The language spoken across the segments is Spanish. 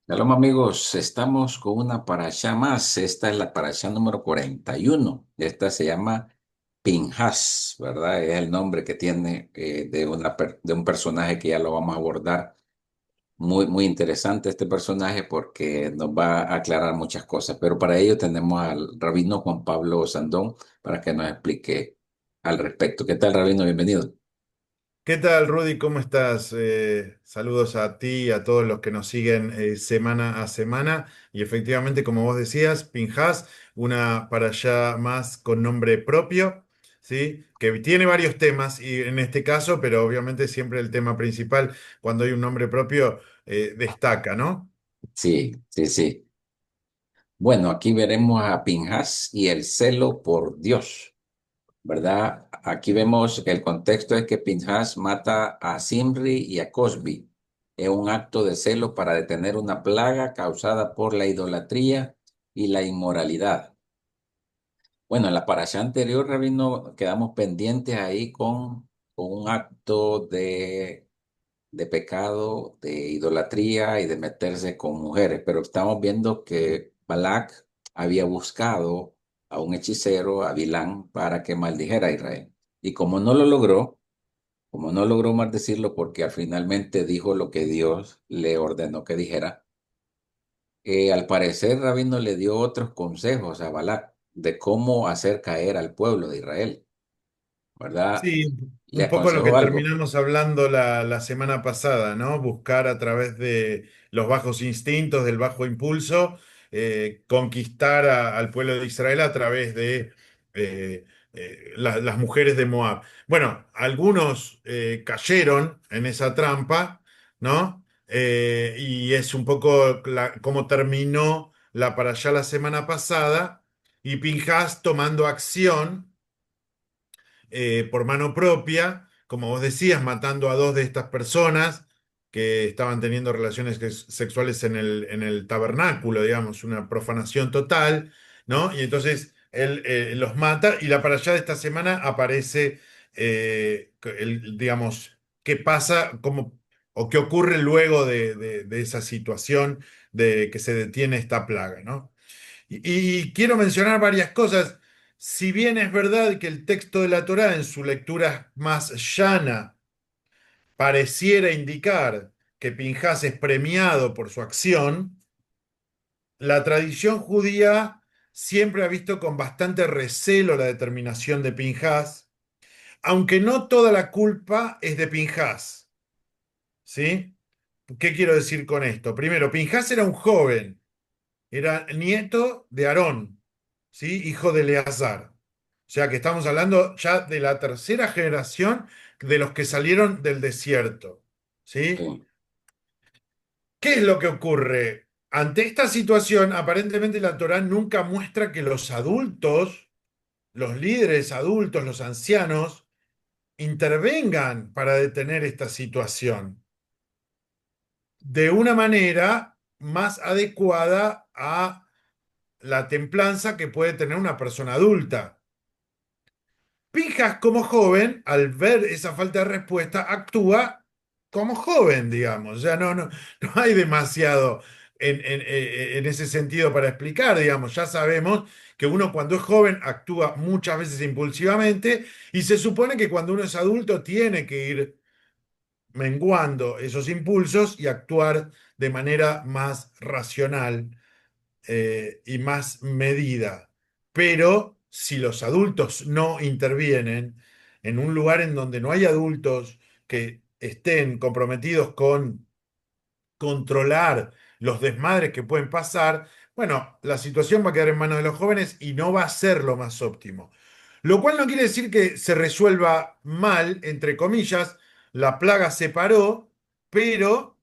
Shalom amigos, estamos con una parashá más. Esta es la parashá número 41. Esta se llama Pinhas, ¿verdad? Es el nombre que tiene de un personaje que ya lo vamos a abordar. Muy, muy interesante este personaje porque nos va a aclarar muchas cosas. Pero para ello tenemos al rabino Juan Pablo Sandón para que nos explique al respecto. ¿Qué tal, rabino? Bienvenido. ¿Qué tal, Rudy? ¿Cómo estás? Saludos a ti y a todos los que nos siguen semana a semana. Y efectivamente, como vos decías, Pinhas, una para allá más con nombre propio, ¿sí? Que tiene varios temas, y en este caso, pero obviamente siempre el tema principal, cuando hay un nombre propio, destaca, ¿no? Sí, sí, sí. Bueno, aquí veremos a Pinhas y el celo por Dios. ¿Verdad? Aquí vemos que el contexto es que Pinhas mata a Simri y a Cosbi en un acto de celo para detener una plaga causada por la idolatría y la inmoralidad. Bueno, en la parasha anterior, Rabino, quedamos pendientes ahí con un acto de pecado, de idolatría y de meterse con mujeres, pero estamos viendo que Balak había buscado a un hechicero, a Bilán, para que maldijera a Israel. Y como no logró maldecirlo porque al finalmente dijo lo que Dios le ordenó que dijera, al parecer Rabino le dio otros consejos a Balak de cómo hacer caer al pueblo de Israel, ¿verdad? Sí, Le un poco lo que aconsejó algo. terminamos hablando la semana pasada, ¿no? Buscar a través de los bajos instintos, del bajo impulso, conquistar al pueblo de Israel a través de eh, las mujeres de Moab. Bueno, algunos cayeron en esa trampa, ¿no? Y es un poco cómo terminó la para allá la semana pasada, y Pinhas tomando acción por mano propia, como vos decías, matando a dos de estas personas que estaban teniendo relaciones sexuales en el tabernáculo, digamos, una profanación total, ¿no? Y entonces él los mata, y la para allá de esta semana aparece, digamos, qué pasa, cómo, o qué ocurre luego de esa situación de que se detiene esta plaga, ¿no? Y quiero mencionar varias cosas. Si bien es verdad que el texto de la Torá en su lectura más llana pareciera indicar que Pinhas es premiado por su acción, la tradición judía siempre ha visto con bastante recelo la determinación de Pinhas, aunque no toda la culpa es de Pinhas, ¿sí? ¿Qué quiero decir con esto? Primero, Pinhas era un joven. Era nieto de Aarón, ¿sí? Hijo de Eleazar. O sea que estamos hablando ya de la tercera generación de los que salieron del desierto, ¿sí? Sí, ¿Qué es lo que ocurre? Ante esta situación, aparentemente la Torá nunca muestra que los adultos, los líderes adultos, los ancianos, intervengan para detener esta situación de una manera más adecuada a la templanza que puede tener una persona adulta. Pinjas, como joven, al ver esa falta de respuesta, actúa como joven, digamos. O sea, no hay demasiado en ese sentido para explicar, digamos. Ya sabemos que uno cuando es joven actúa muchas veces impulsivamente, y se supone que cuando uno es adulto tiene que ir menguando esos impulsos y actuar de manera más racional y más medida. Pero si los adultos no intervienen en un lugar en donde no hay adultos que estén comprometidos con controlar los desmadres que pueden pasar, bueno, la situación va a quedar en manos de los jóvenes y no va a ser lo más óptimo. Lo cual no quiere decir que se resuelva mal, entre comillas, la plaga se paró, pero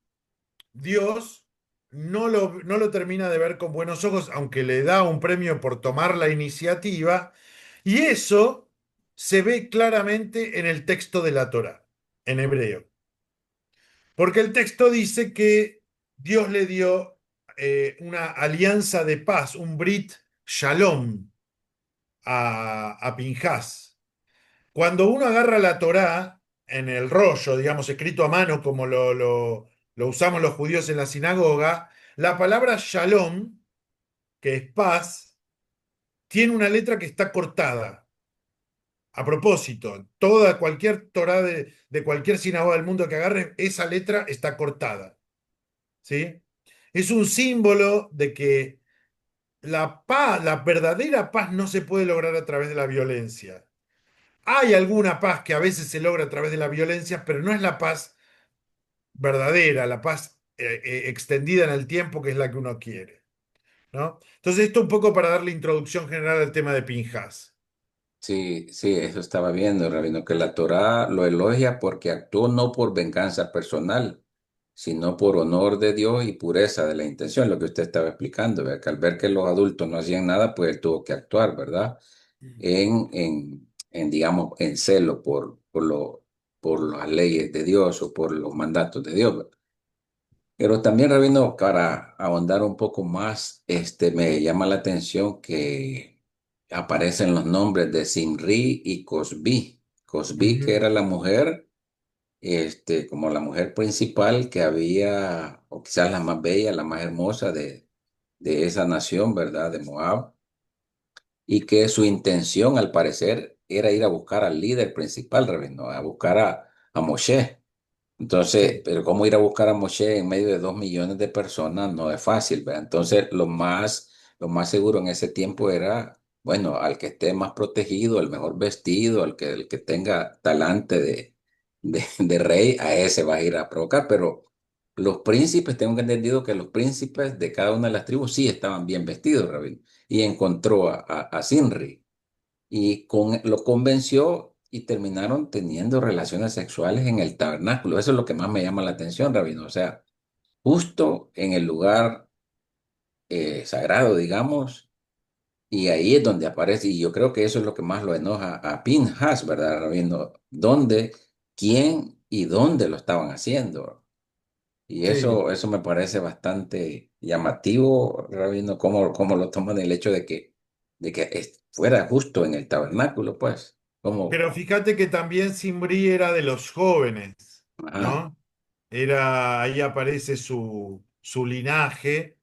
Dios no lo termina de ver con buenos ojos, aunque le da un premio por tomar la iniciativa, y eso se ve claramente en el texto de la Torá, en hebreo. Porque el texto dice que Dios le dio una alianza de paz, un Brit Shalom a Pinhas. Cuando uno agarra la Torá en el rollo, digamos, escrito a mano como lo usamos los judíos en la sinagoga, La palabra shalom, que es paz, tiene una letra que está cortada. A propósito, cualquier Torá de cualquier sinagoga del mundo que agarre, esa letra está cortada. ¿Sí? Es un símbolo de que la paz, la verdadera paz no se puede lograr a través de la violencia. Hay alguna paz que a veces se logra a través de la violencia, pero no es la paz verdadera, la paz extendida en el tiempo, que es la que uno quiere, ¿no? Entonces, esto un poco para darle introducción general al tema de Pinjas. Sí, sí, eso estaba viendo, Rabino, que la Torá lo elogia porque actuó no por venganza personal, sino por honor de Dios y pureza de la intención, lo que usted estaba explicando, ¿verdad? Que al ver que los adultos no hacían nada, pues él tuvo que actuar, ¿verdad? Digamos, en celo por las leyes de Dios o por los mandatos de Dios, ¿verdad? Pero también, Rabino, para ahondar un poco más, me llama la atención que aparecen los nombres de Simri y Cosbi. Cosbi, que Ujú, era la mujer, como la mujer principal que había, o quizás la más bella, la más hermosa de esa nación, ¿verdad? De Moab, y que su intención, al parecer, era ir a buscar al líder principal, Rabino, a buscar a Moshe. Entonces, sí, pero cómo ir a buscar a Moshe en medio de 2 millones de personas no es fácil, ¿verdad? Entonces, lo más seguro en ese tiempo era, bueno, al que esté más protegido, el mejor vestido, el que tenga talante de rey, a ese va a ir a provocar. Pero los príncipes, tengo entendido que los príncipes de cada una de las tribus sí estaban bien vestidos, Rabino. Y encontró a Sinri y lo convenció y terminaron teniendo relaciones sexuales en el tabernáculo. Eso es lo que más me llama la atención, Rabino. O sea, justo en el lugar sagrado, digamos, y ahí es donde aparece, y yo creo que eso es lo que más lo enoja a Pinhas, ¿verdad, Rabino? ¿Dónde, quién y dónde lo estaban haciendo? Y sí. eso me parece bastante llamativo, Rabino, cómo lo toman el hecho de que fuera justo en el tabernáculo, pues. Como, Pero fíjate que también Simbrí era de los jóvenes, ajá, ¿no? Ahí aparece su linaje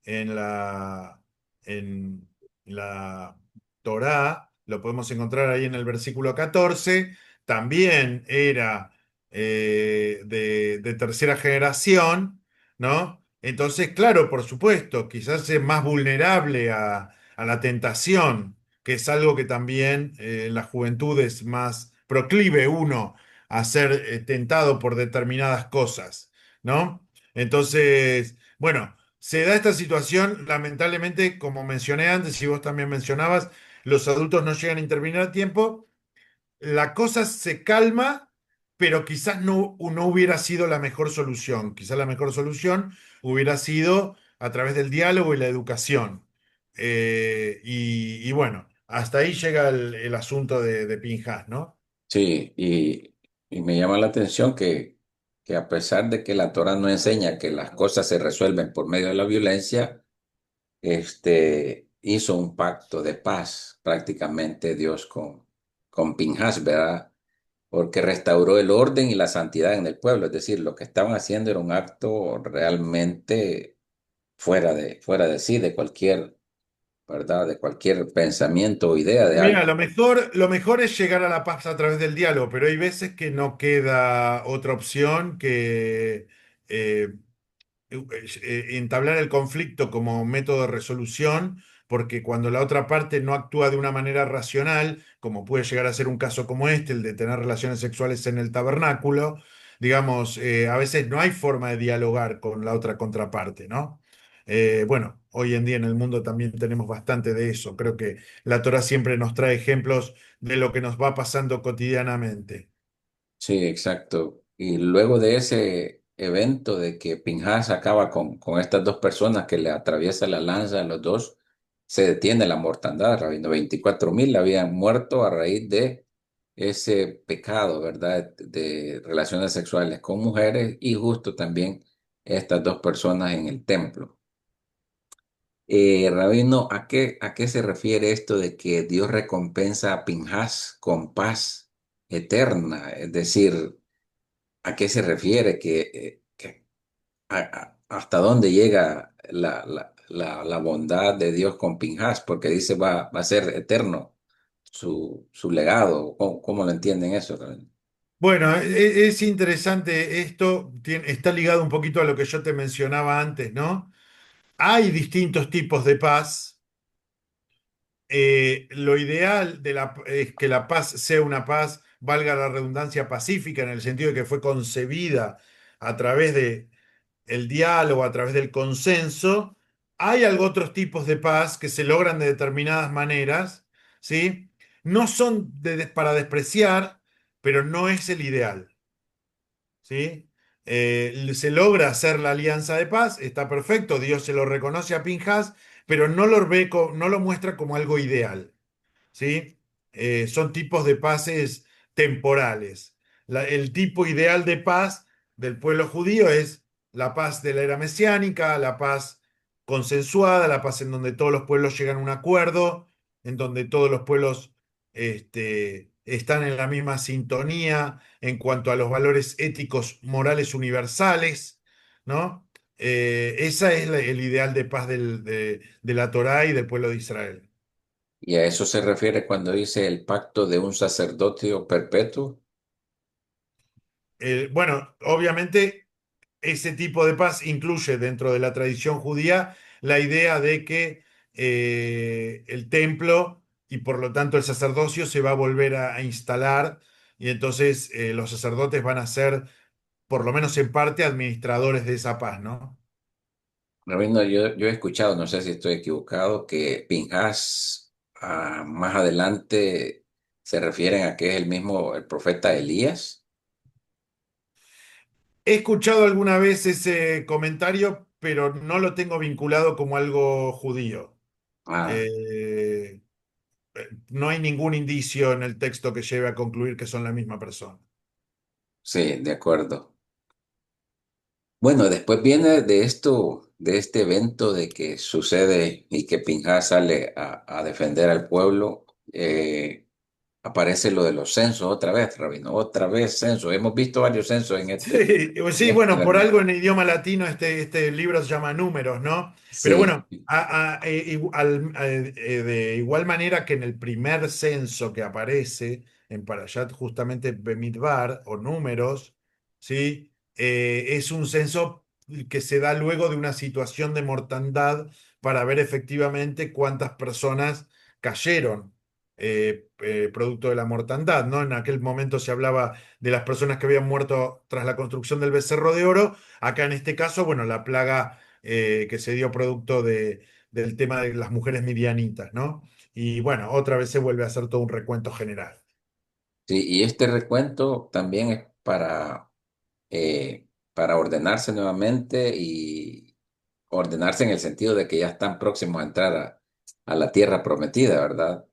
en en la Torá, lo podemos encontrar ahí en el versículo 14. También era de tercera generación, ¿no? Entonces, claro, por supuesto, quizás es más vulnerable a la tentación, que es algo que también en la juventud es más proclive uno a ser tentado por determinadas cosas, ¿no? Entonces, bueno. Se da esta situación, lamentablemente, como mencioné antes, y vos también mencionabas, los adultos no llegan a intervenir a tiempo, la cosa se calma, pero quizás no hubiera sido la mejor solución. Quizás la mejor solución hubiera sido a través del diálogo y la educación. Y bueno, hasta ahí llega el asunto de Pinhas, ¿no? sí, y me llama la atención que a pesar de que la Torah no enseña que las cosas se resuelven por medio de la violencia, hizo un pacto de paz prácticamente Dios con Pinhas, ¿verdad? Porque restauró el orden y la santidad en el pueblo. Es decir, lo que estaban haciendo era un acto realmente fuera de sí, de cualquier, ¿verdad? De cualquier pensamiento o idea de Mira, alguien. lo mejor es llegar a la paz a través del diálogo, pero hay veces que no queda otra opción que eh, entablar el conflicto como método de resolución, porque cuando la otra parte no actúa de una manera racional, como puede llegar a ser un caso como este, el de tener relaciones sexuales en el tabernáculo, digamos, a veces no hay forma de dialogar con la otra contraparte, ¿no? Bueno, hoy en día en el mundo también tenemos bastante de eso. Creo que la Torah siempre nos trae ejemplos de lo que nos va pasando cotidianamente. Sí, exacto. Y luego de ese evento de que Pinhas acaba con estas dos personas que le atraviesa la lanza a los dos, se detiene la mortandad, Rabino. 24,000 habían muerto a raíz de ese pecado, ¿verdad? De relaciones sexuales con mujeres y justo también estas dos personas en el templo. Rabino, ¿a qué se refiere esto de que Dios recompensa a Pinhas con paz eterna? Es decir, ¿a qué se refiere? ¿Hasta dónde llega la bondad de Dios con Pinhas, porque dice va a ser eterno su legado. ¿Cómo lo entienden eso también? Bueno, es interesante esto, está ligado un poquito a lo que yo te mencionaba antes, ¿no? Hay distintos tipos de paz. Lo ideal es que la paz sea una paz, valga la redundancia, pacífica, en el sentido de que fue concebida a través de el diálogo, a través del consenso. Hay algo, otros tipos de paz que se logran de determinadas maneras, ¿sí? No son para despreciar, pero no es el ideal. ¿Sí? Se logra hacer la alianza de paz, está perfecto, Dios se lo reconoce a Pinjas, pero no lo muestra como algo ideal. ¿Sí? Son tipos de paces temporales. El tipo ideal de paz del pueblo judío es la paz de la era mesiánica, la paz consensuada, la paz en donde todos los pueblos llegan a un acuerdo, en donde todos los pueblos están en la misma sintonía en cuanto a los valores éticos, morales universales, ¿no? Esa es el ideal de paz de la Torá y del pueblo de Israel. Y a eso se refiere cuando dice el pacto de un sacerdocio perpetuo. Bueno, obviamente ese tipo de paz incluye dentro de la tradición judía la idea de que el templo y por lo tanto el sacerdocio se va a volver a instalar y entonces los sacerdotes van a ser, por lo menos en parte, administradores de esa paz, ¿no? Rabino, yo he escuchado, no sé si estoy equivocado, que Pinhas más adelante se refieren a que es el mismo el profeta Elías. He escuchado alguna vez ese comentario, pero no lo tengo vinculado como algo judío. Ah, Eh, no hay ningún indicio en el texto que lleve a concluir que son la misma persona. sí, de acuerdo. Bueno, después viene de esto, de este evento de que sucede y que Pinhas sale a defender al pueblo. Aparece lo de los censos otra vez, Rabino, otra vez censos. Hemos visto varios censos Sí, pues en sí, este bueno, por evento. algo en idioma latino este libro se llama Números, ¿no? Pero Sí, bueno, de igual manera que en el primer censo que aparece en Parashat, justamente Bemidbar o Números, ¿sí? Es un censo que se da luego de una situación de mortandad para ver efectivamente cuántas personas cayeron producto de la mortandad, ¿no? En aquel momento se hablaba de las personas que habían muerto tras la construcción del Becerro de Oro. Acá en este caso, bueno, la plaga que se dio producto del tema de las mujeres midianitas, ¿no? Y bueno, otra vez se vuelve a hacer todo un recuento general. sí, y este recuento también es para ordenarse nuevamente y ordenarse en el sentido de que ya están próximos a entrar a la tierra prometida, ¿verdad?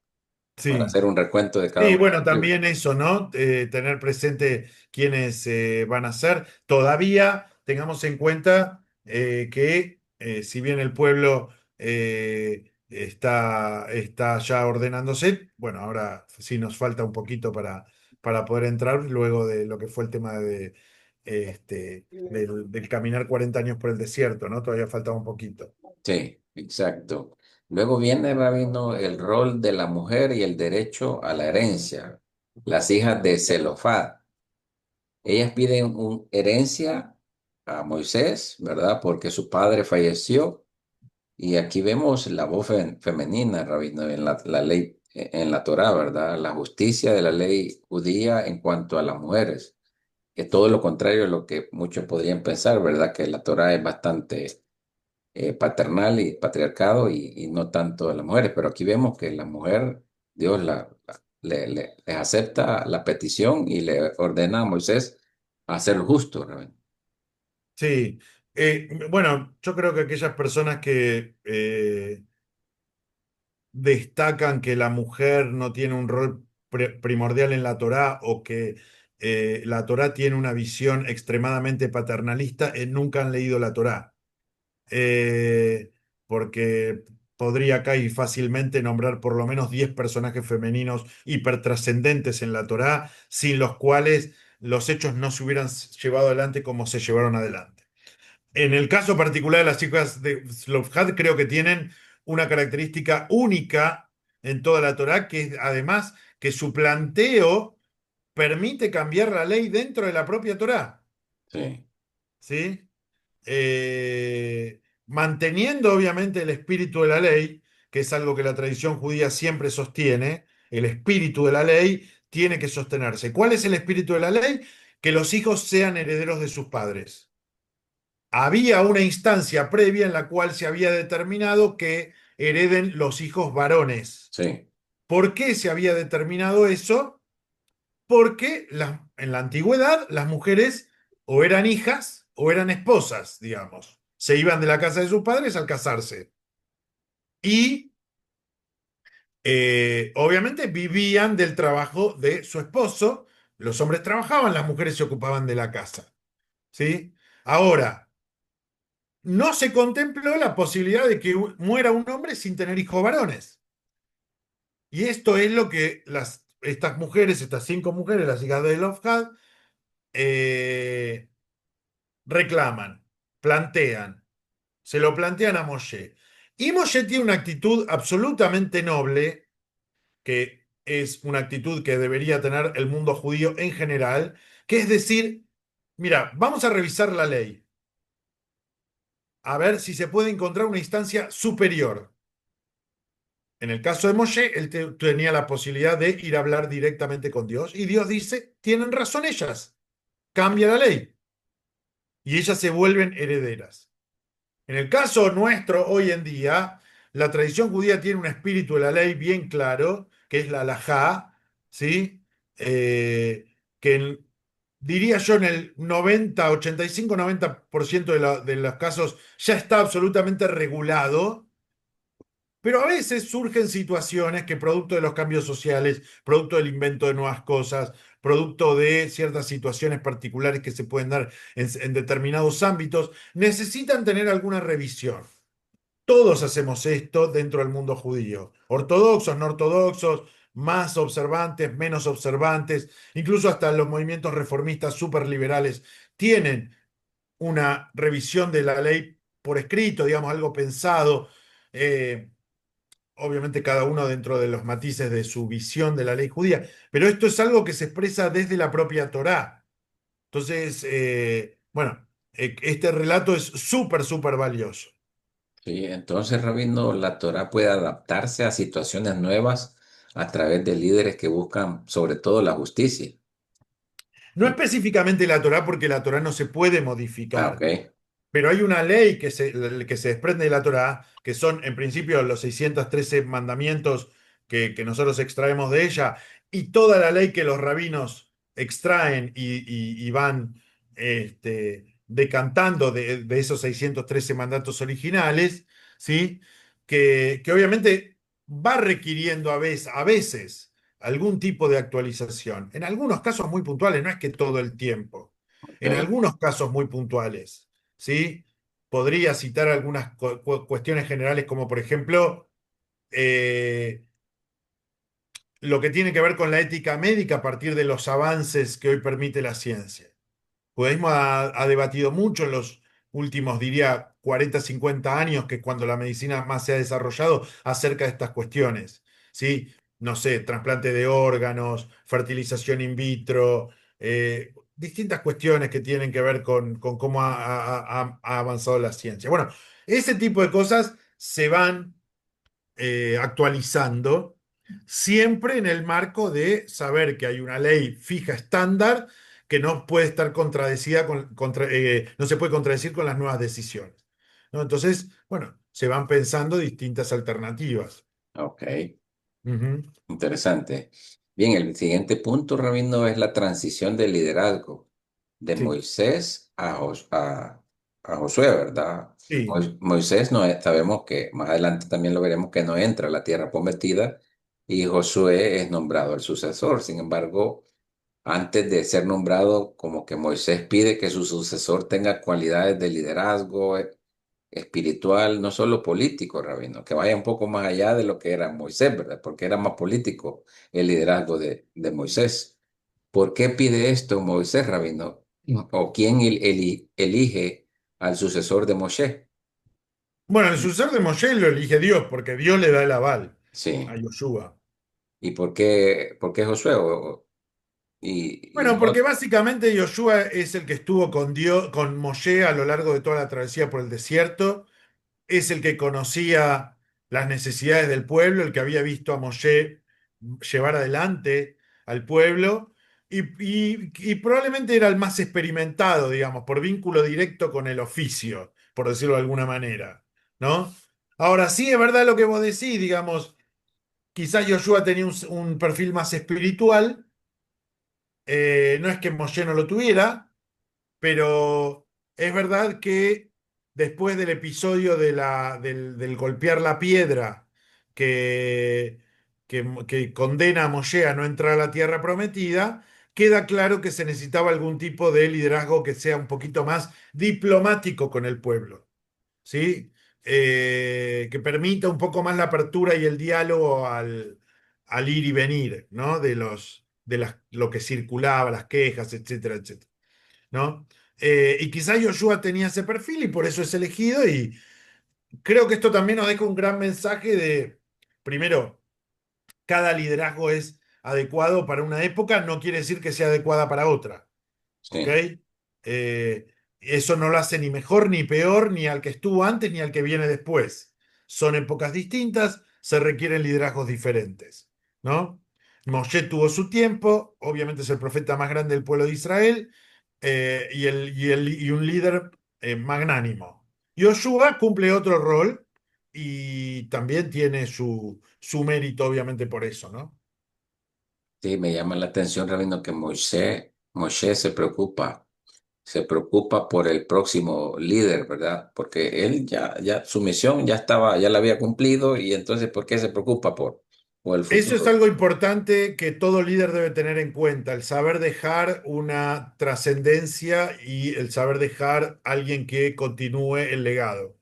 Para Sí. hacer un recuento de cada Sí, una de bueno, las tribus. también eso, ¿no? Tener presente quiénes van a ser. Todavía tengamos en cuenta que si bien el pueblo está ya ordenándose, bueno, ahora sí nos falta un poquito para poder entrar luego de lo que fue el tema del caminar 40 años por el desierto, ¿no? Todavía falta un poquito. Sí, exacto. Luego viene, Rabino, el rol de la mujer y el derecho a la herencia. Las hijas de Zelofad. Ellas piden una herencia a Moisés, ¿verdad? Porque su padre falleció. Y aquí vemos la voz femenina, Rabino, en la ley, en la Torá, ¿verdad? La justicia de la ley judía en cuanto a las mujeres. Es todo lo contrario a lo que muchos podrían pensar, ¿verdad? Que la Torá es bastante paternal y patriarcado y no tanto de las mujeres. Pero aquí vemos que la mujer, Dios les acepta la petición y le ordena a Moisés hacer lo justo, Rabino. Sí. Bueno, yo creo que aquellas personas que destacan que la mujer no tiene un rol primordial en la Torá o que la Torá tiene una visión extremadamente paternalista, nunca han leído la Torá. Eh, Porque podría acá y fácilmente nombrar por lo menos 10 personajes femeninos hipertrascendentes en la Torá, sin los cuales los hechos no se hubieran llevado adelante como se llevaron adelante. En el caso particular de las hijas de Zelofhad, creo que tienen una característica única en toda la Torá, que es además que su planteo permite cambiar la ley dentro de la propia Torá, Sí, ¿sí? Manteniendo obviamente el espíritu de la ley, que es algo que la tradición judía siempre sostiene, el espíritu de la ley tiene que sostenerse. ¿Cuál es el espíritu de la ley? Que los hijos sean herederos de sus padres. Había una instancia previa en la cual se había determinado que hereden los hijos varones. sí, ¿Por qué se había determinado eso? Porque en la antigüedad las mujeres o eran hijas o eran esposas, digamos. Se iban de la casa de sus padres al casarse. Y obviamente vivían del trabajo de su esposo. Los hombres trabajaban, las mujeres se ocupaban de la casa. ¿Sí? Ahora, no se contempló la posibilidad de que muera un hombre sin tener hijos varones. Y esto es lo que estas mujeres, estas 5 mujeres, las hijas de Lofhad, eh, reclaman, plantean, se lo plantean a Moshe. Y Moshe tiene una actitud absolutamente noble, que es una actitud que debería tener el mundo judío en general, que es decir, mira, vamos a revisar la ley, a ver si se puede encontrar una instancia superior. En el caso de Moshe, él tenía la posibilidad de ir a hablar directamente con Dios y Dios dice, tienen razón ellas, cambia la ley y ellas se vuelven herederas. En el caso nuestro, hoy en día, la tradición judía tiene un espíritu de la ley bien claro, que es la halajá, ¿sí? Que diría yo en el 90, 85, 90% de los casos ya está absolutamente regulado, pero a veces surgen situaciones que producto de los cambios sociales, producto del invento de nuevas cosas, producto de ciertas situaciones particulares que se pueden dar en determinados ámbitos, necesitan tener alguna revisión. Todos hacemos esto dentro del mundo judío. Ortodoxos, no ortodoxos, más observantes, menos observantes, incluso hasta los movimientos reformistas superliberales tienen una revisión de la ley por escrito, digamos, algo pensado. Eh, Obviamente cada uno dentro de los matices de su visión de la ley judía, pero esto es algo que se expresa desde la propia Torá. Entonces, bueno, este relato es súper, súper valioso. sí. Entonces, Rabino, la Torah puede adaptarse a situaciones nuevas a través de líderes que buscan sobre todo la justicia. No específicamente la Torá, porque la Torá no se puede Ah, ok, modificar. Pero hay una ley que se desprende de la Torá, que son en principio los 613 mandamientos que nosotros extraemos de ella, y toda la ley que los rabinos extraen y van decantando de esos 613 mandatos originales, ¿sí? Que obviamente va requiriendo a veces algún tipo de actualización. En algunos casos muy puntuales, no es que todo el tiempo, en ok. algunos casos muy puntuales. ¿Sí? Podría citar algunas cuestiones generales como por ejemplo lo que tiene que ver con la ética médica a partir de los avances que hoy permite la ciencia. El judaísmo ha debatido mucho en los últimos, diría, 40, 50 años, que es cuando la medicina más se ha desarrollado acerca de estas cuestiones. ¿Sí? No sé, trasplante de órganos, fertilización in vitro, distintas cuestiones que tienen que ver con cómo ha avanzado la ciencia. Bueno, ese tipo de cosas se van actualizando, siempre en el marco de saber que hay una ley fija estándar que no puede estar contradecida no se puede contradecir con las nuevas decisiones. ¿No? Entonces, bueno, se van pensando distintas alternativas. Ok, Ujú. interesante. Bien, el siguiente punto, Rabino, es la transición del liderazgo de Sí, Moisés a Josué, ¿verdad? sí. Moisés no sabemos que más adelante también lo veremos que no entra a la tierra prometida y Josué es nombrado el sucesor. Sin embargo, antes de ser nombrado, como que Moisés pide que su sucesor tenga cualidades de liderazgo espiritual, no solo político, Rabino, que vaya un poco más allá de lo que era Moisés, ¿verdad? Porque era más político el liderazgo de Moisés. ¿Por qué pide esto Moisés, Rabino? ¿O quién elige al sucesor de Moshe. Bueno, el sucesor de Moshe lo elige Dios, porque Dios le da el aval a Sí. Yoshua. ¿Y por qué Josué? Y Bueno, no, porque básicamente Yoshua es el que estuvo con Dios, con Moshe a lo largo de toda la travesía por el desierto, es el que conocía las necesidades del pueblo, el que había visto a Moshe llevar adelante al pueblo, y probablemente era el más experimentado, digamos, por vínculo directo con el oficio, por decirlo de alguna manera, ¿no? Ahora sí es verdad lo que vos decís, digamos, quizás Yoshua tenía un perfil más espiritual, no es que Moshe no lo tuviera, pero es verdad que después del episodio del golpear la piedra que, que condena a Moshe a no entrar a la tierra prometida, queda claro que se necesitaba algún tipo de liderazgo que sea un poquito más diplomático con el pueblo, ¿sí? Que permita un poco más la apertura y el diálogo al ir y venir, ¿no? Lo que circulaba, las quejas, etcétera, etcétera. ¿No? Y quizás Yoshua tenía ese perfil y por eso es elegido. Y creo que esto también nos deja un gran mensaje de, primero, cada liderazgo es adecuado para una época, no quiere decir que sea adecuada para otra. ¿Ok? sí, Eh, Eso no lo hace ni mejor ni peor ni al que estuvo antes ni al que viene después. Son épocas distintas, se requieren liderazgos diferentes, ¿no? Moshe tuvo su tiempo, obviamente es el profeta más grande del pueblo de Israel, y un líder magnánimo. Yoshua cumple otro rol y también tiene su mérito, obviamente, por eso, ¿no? sí, me llama la atención, Rabino, que Moshe se preocupa por el próximo líder, ¿verdad? Porque él su misión ya la había cumplido y entonces, ¿por qué se preocupa por el Eso es futuro? algo importante que todo líder debe tener en cuenta, el saber dejar una trascendencia y el saber dejar alguien que continúe el legado.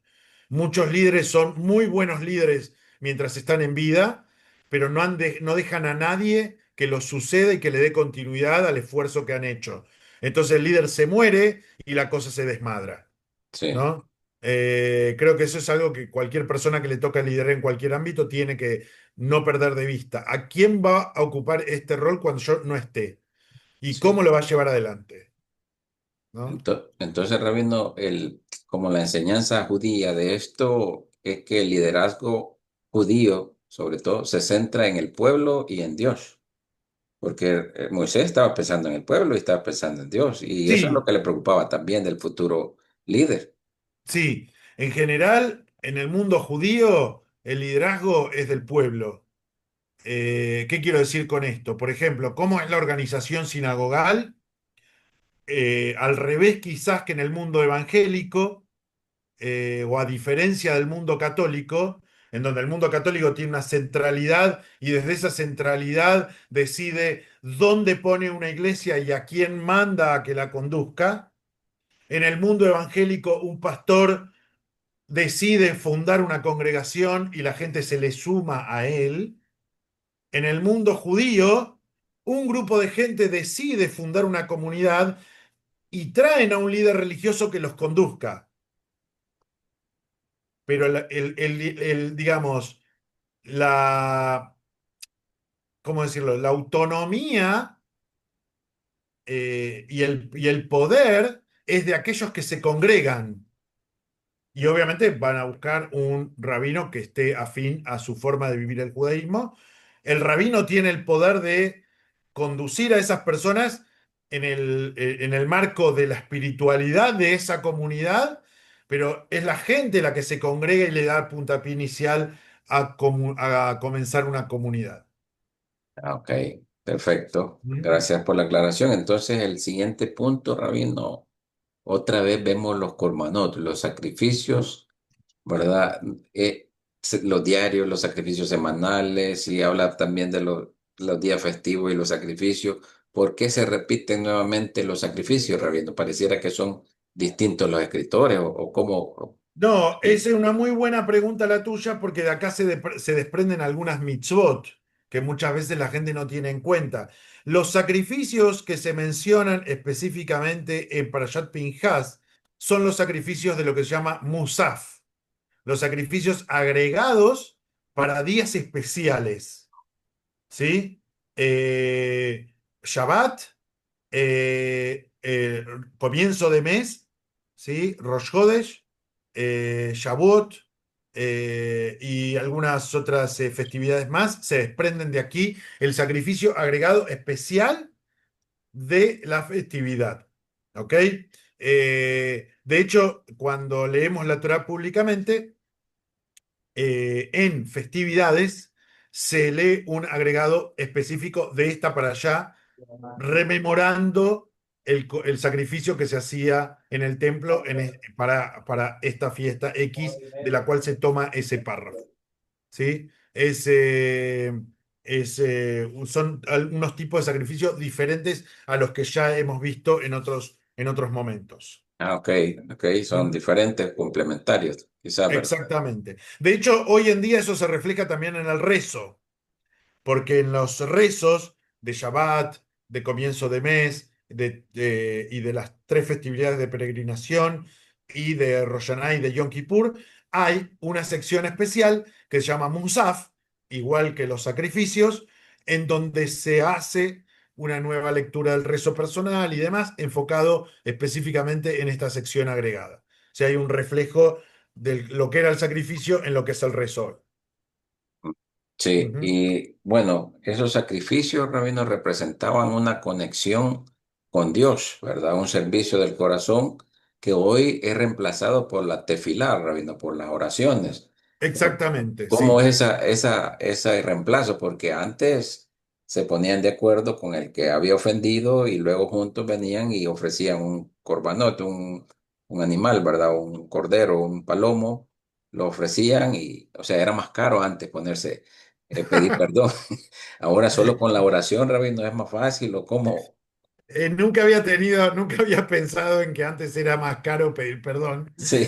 Muchos líderes son muy buenos líderes mientras están en vida, pero no dejan a nadie que los suceda y que le dé continuidad al esfuerzo que han hecho. Entonces el líder se muere y la cosa se desmadra, Sí, ¿no? Creo que eso es algo que cualquier persona que le toca liderar en cualquier ámbito tiene que no perder de vista. ¿A quién va a ocupar este rol cuando yo no esté? ¿Y cómo sí. lo va a llevar adelante? ¿No? Entonces, Rabino, como la enseñanza judía de esto es que el liderazgo judío, sobre todo, se centra en el pueblo y en Dios. Porque Moisés estaba pensando en el pueblo y estaba pensando en Dios, y eso es lo Sí, que le preocupaba también del futuro líder. sí. En general, en el mundo judío, el liderazgo es del pueblo. ¿Qué quiero decir con esto? Por ejemplo, ¿cómo es la organización sinagogal? Al revés quizás que en el mundo evangélico, o a diferencia del mundo católico, en donde el mundo católico tiene una centralidad y desde esa centralidad decide dónde pone una iglesia y a quién manda a que la conduzca, en el mundo evangélico un pastor decide fundar una congregación y la gente se le suma a él. En el mundo judío, un grupo de gente decide fundar una comunidad y traen a un líder religioso que los conduzca. Pero digamos, la, ¿cómo decirlo? La autonomía, y el poder es de aquellos que se congregan. Y obviamente van a buscar un rabino que esté afín a su forma de vivir el judaísmo. El rabino tiene el poder de conducir a esas personas en el marco de la espiritualidad de esa comunidad, pero es la gente la que se congrega y le da puntapié inicial a comenzar una comunidad. Ah, ok, perfecto. ¿Mm? Gracias por la aclaración. Entonces, el siguiente punto, Rabino, otra vez vemos los korbanot, los sacrificios, ¿verdad? Los diarios, los sacrificios semanales, y habla también de los días festivos y los sacrificios. ¿Por qué se repiten nuevamente los sacrificios, Rabino? Pareciera que son distintos los escritores, o cómo. No, esa es una muy buena pregunta la tuya porque de acá se desprenden algunas mitzvot que muchas veces la gente no tiene en cuenta. Los sacrificios que se mencionan específicamente en Parashat Pinhas son los sacrificios de lo que se llama Musaf, los sacrificios agregados para días especiales, ¿sí? Shabbat, comienzo de mes, ¿sí? Rosh Hodesh, Shavuot, y algunas otras festividades más se desprenden de aquí el sacrificio agregado especial de la festividad. ¿Ok? De hecho, cuando leemos la Torah públicamente, en festividades se lee un agregado específico de esta para allá, rememorando el sacrificio que se hacía en el templo para esta fiesta X de la cual se toma ese párrafo. ¿Sí? Son algunos tipos de sacrificios diferentes a los que ya hemos visto en otros momentos. Ah, ok, ok, son ¿Mm? diferentes, complementarios, quizás, ¿verdad? Exactamente. De hecho, hoy en día eso se refleja también en el rezo. Porque en los rezos de Shabbat, de comienzo de mes, y de las tres festividades de peregrinación y de Rosh Hashanah y de Yom Kippur, hay una sección especial que se llama Musaf, igual que los sacrificios, en donde se hace una nueva lectura del rezo personal y demás, enfocado específicamente en esta sección agregada. O sea, hay un reflejo de lo que era el sacrificio en lo que es el rezo. Sí, Ujú. y bueno, esos sacrificios, Rabino, representaban una conexión con Dios, ¿verdad? Un servicio del corazón que hoy es reemplazado por la tefilá, Rabino, por las oraciones. Exactamente, ¿Cómo sí. es ese reemplazo? Porque antes se ponían de acuerdo con el que había ofendido y luego juntos venían y ofrecían un corbanote, un animal, ¿verdad? Un cordero, un palomo, lo ofrecían y, o sea, era más caro antes ponerse, pedir perdón. Ahora solo con la oración, Rabino, es más fácil o cómo. Nunca había pensado en que antes era más caro pedir perdón. Sí,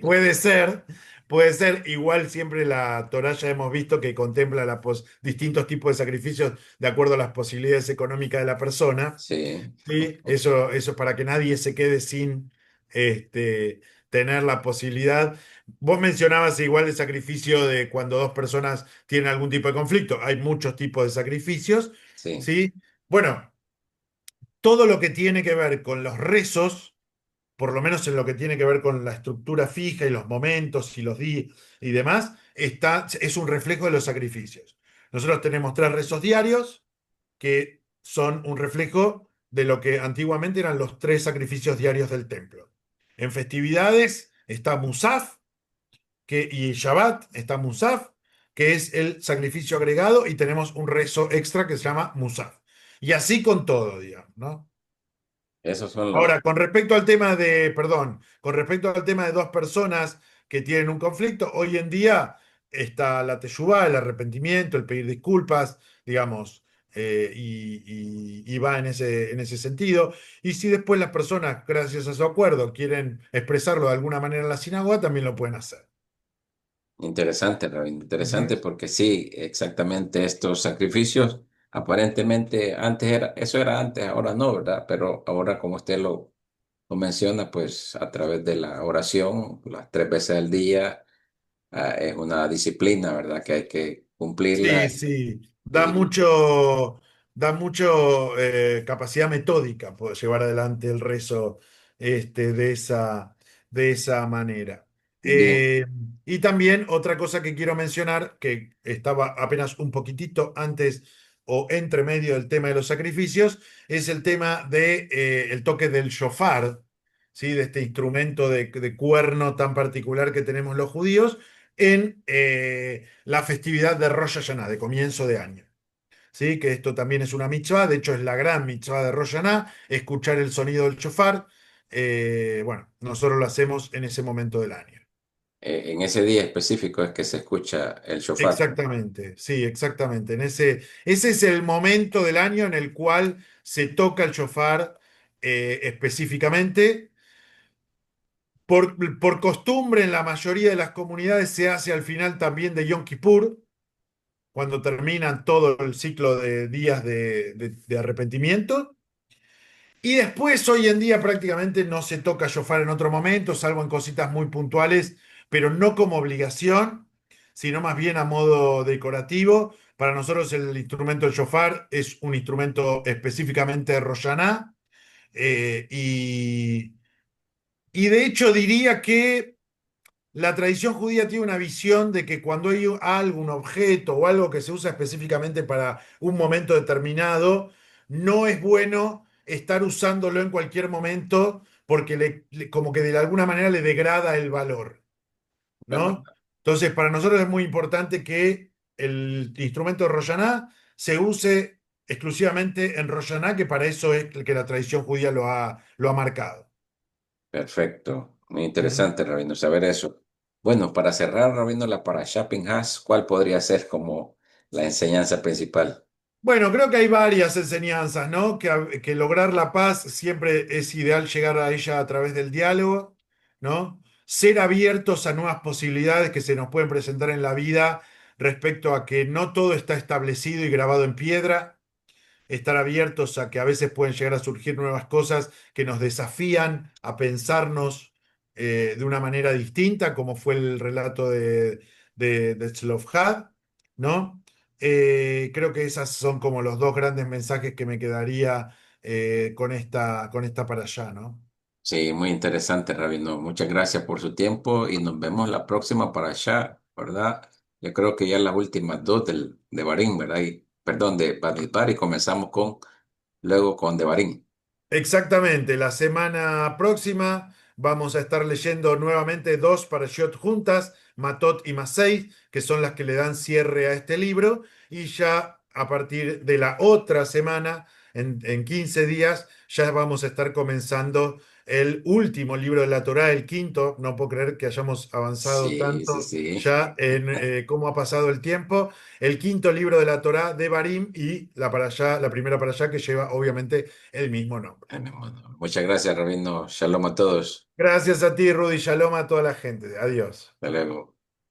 Puede ser, puede ser. Igual siempre la Torá ya hemos visto que contempla distintos tipos de sacrificios de acuerdo a las posibilidades económicas de la persona. sí, Sí, eso para que nadie se quede sin este, tener la posibilidad. Vos mencionabas igual el sacrificio de cuando dos personas tienen algún tipo de conflicto. Hay muchos tipos de sacrificios, sí, ¿sí? Bueno, todo lo que tiene que ver con los rezos, por lo menos en lo que tiene que ver con la estructura fija y los momentos y los días y demás, es un reflejo de los sacrificios. Nosotros tenemos tres rezos diarios que son un reflejo de lo que antiguamente eran los tres sacrificios diarios del templo. En festividades está Musaf, y Shabbat está Musaf, que es el sacrificio agregado, y tenemos un rezo extra que se llama Musaf. Y así con todo, digamos, ¿no? esos son los. Ahora, con respecto al tema de dos personas que tienen un conflicto, hoy en día está la teshuvá, el arrepentimiento, el pedir disculpas, digamos, y va en ese sentido. Y si después las personas, gracias a su acuerdo, quieren expresarlo de alguna manera en la sinagoga, también lo pueden hacer. Interesante, Rabino, Ujú. interesante porque sí, exactamente estos sacrificios, aparentemente antes era, eso era antes, ahora no, ¿verdad? Pero ahora como usted lo menciona, pues a través de la oración, las 3 veces al día, es una disciplina, ¿verdad? Que hay que cumplirla Sí, sí, y da mucho capacidad metódica poder llevar adelante el rezo de esa manera. bien, Eh, y también otra cosa que quiero mencionar, que estaba apenas un poquitito antes o entre medio del tema de los sacrificios, es el tema de, el toque del shofar, ¿sí? De este instrumento de cuerno tan particular que tenemos los judíos en la festividad de Rosh Hashanah, de comienzo de año. ¿Sí? Que esto también es una mitzvah, de hecho es la gran mitzvah de Rosh Hashanah, escuchar el sonido del shofar. Bueno, nosotros lo hacemos en ese momento del año. en ese día específico es que se escucha el shofar. Exactamente, sí, exactamente. Ese es el momento del año en el cual se toca el shofar específicamente. Por costumbre, en la mayoría de las comunidades se hace al final también de Yom Kippur, cuando terminan todo el ciclo de días de arrepentimiento. Y después, hoy en día, prácticamente no se toca shofar en otro momento, salvo en cositas muy puntuales, pero no como obligación, sino más bien a modo decorativo. Para nosotros el instrumento del shofar es un instrumento específicamente de Rosh Hashanah, y de hecho diría que la tradición judía tiene una visión de que cuando hay algún objeto o algo que se usa específicamente para un momento determinado, no es bueno estar usándolo en cualquier momento porque como que de alguna manera le degrada el valor, Bueno, ¿no? Entonces, para nosotros es muy importante que el instrumento de Rosh Hashanah se use exclusivamente en Rosh Hashanah, que para eso es que la tradición judía lo ha marcado. perfecto. Muy Ujú. interesante, Rabino, saber eso. Bueno, para cerrar, Rabino, la Parashá Pinhas, ¿cuál podría ser como la enseñanza principal? Bueno, creo que hay varias enseñanzas, ¿no? Que lograr la paz siempre es ideal llegar a ella a través del diálogo, ¿no? Ser abiertos a nuevas posibilidades que se nos pueden presentar en la vida respecto a que no todo está establecido y grabado en piedra, estar abiertos a que a veces pueden llegar a surgir nuevas cosas que nos desafían a pensarnos de una manera distinta, como fue el relato de Tzlov-Had, ¿no? Creo que esas son como los dos grandes mensajes que me quedaría con esta para allá, ¿no? Sí, muy interesante, Rabino. Muchas gracias por su tiempo y nos vemos la próxima Parashá, ¿verdad? Yo creo que ya las últimas dos de Barín, ¿verdad? Perdón, de Bamidbar y comenzamos luego con de Barín. Exactamente, la semana próxima vamos a estar leyendo nuevamente dos parashiot juntas, Matot y Masei, que son las que le dan cierre a este libro, y ya a partir de la otra semana, en 15 días, ya vamos a estar comenzando el último libro de la Torá, el quinto. No puedo creer que hayamos avanzado Sí, sí, tanto sí. ya en cómo ha pasado el tiempo. El quinto libro de la Torá de Barim y la primera para allá que lleva obviamente el mismo nombre. Bueno, muchas gracias, Rabino. Shalom a todos. Gracias a ti, Rudy. Shalom a toda la gente. Adiós. Hasta luego.